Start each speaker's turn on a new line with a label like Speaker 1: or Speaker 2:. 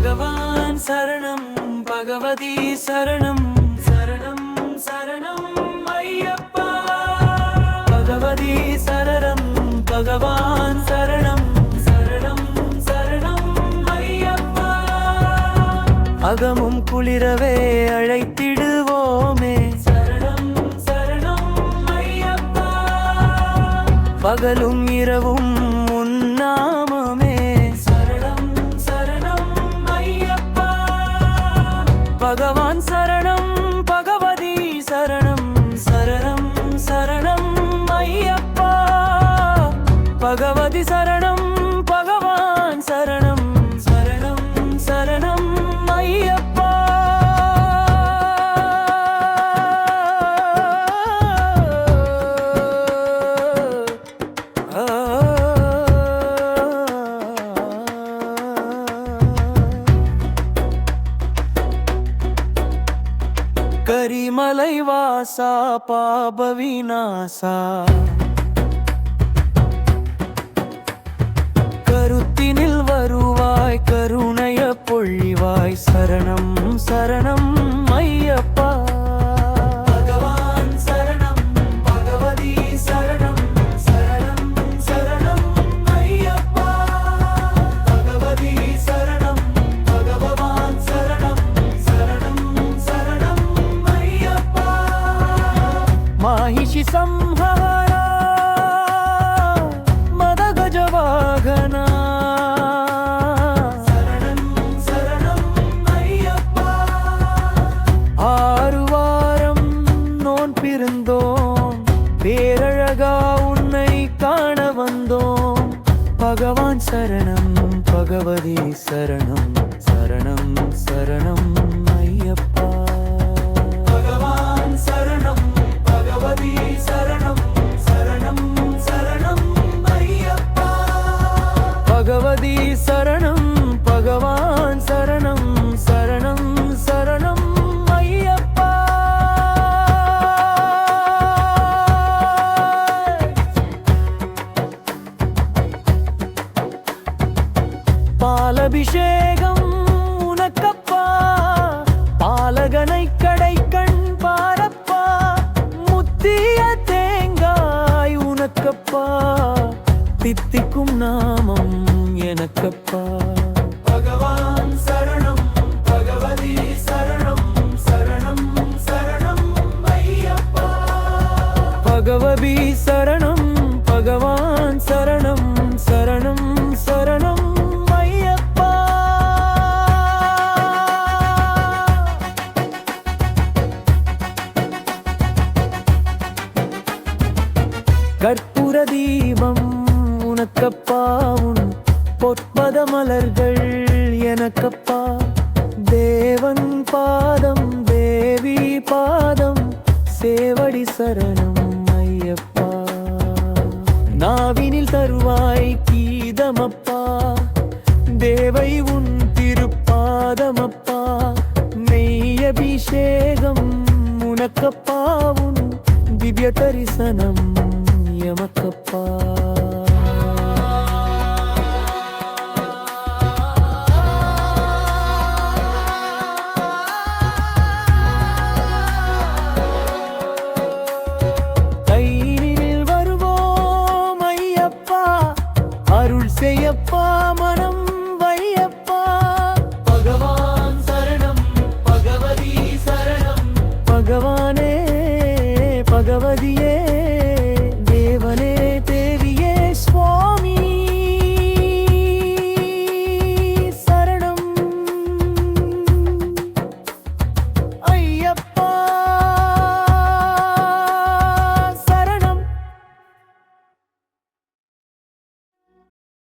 Speaker 1: பகவான் சரணம் பகவதி சரணம் சரணம் சரணம் ஐயப்பா பகவதி சரணம் பகவான் சரணம் சரணம் சரணம் ஐயப்பா அகமும் குளிரவே அழைத்திடுவோமே சரணம் சரணம் ஐயப்பா பகலும் இரவும் உன்னாமமே சரணம் சரணம் ஐயப்பா பகவான் சரணம் பகவதி சரணம் சரணம் சரணம் ஐயப்பா பகவதி சரணம் பகவான் சரணம் சரணம் சரணம் ஐயப்பா கரிமலை வாசா பாப விநாசா கருத்தினில் வருவாய் கருணைய பொழிவாய் சரணம் சரணம் ஐயப்பா பகவான் சரணம் பகவதி சரணம் சரணம் சரணம் ஐயப்பா பகவதி சரணம் பகவான் சரணம் சரணம் சரணம் ஐயப்பா மாஹிஷி சம்ஹாரா மதகஜவாகனா சரணம் சரணம் ஐயப்பா ஆறுவாரம் நோன் பிறந்தோம் பேரழகா உன்னை காண வந்தோம் பகவான் சரணம் பகவதி சரணம் சரணம் சரணம் ஐயப்பா பகவான் சரணம் பகவதி சரணம் சரணம் சரணம் ஐயப்பா பகவதி சரணம் பகவான் சரணம் சரணம் சரணம் ஐயப்பா பாலபிஷேகம் உனக்கப்பா பாலகனை கடை கண் பாரப்பா முத்திய தேங்காய் உனக்கப்பா தித்திக்கும் நாமம் எனக்கப்பா பகவான் சரணம் பகவதி சரணம் சரணம் சரணம் ஐயப்பா பகவதி சரணம் பகவான் சரணம் சரணம் சரணம் ஐயப்பா கற்பூர தீபம் உனக்கப்பா உன் பொற்பத மலர்கள் எனக்கப்பா தேவன் பாதம் தேவி பாதம் சேவடி சரணம் ஐயப்பா நாவினில் தருவாய் கீதமப்பா தேவை உன் திருப்பாதமப்பா நெய் அபிஷேகம் உனக்கப்பா உன் திவ்ய தரிசனம் எமக்கப்பா கையினில் வருவோம் ஐயப்பா அருள் செய்யப்பா மனம் வையப்பா பகவான் சரணம் பகவதி சரணம் பகவானே பகவதியே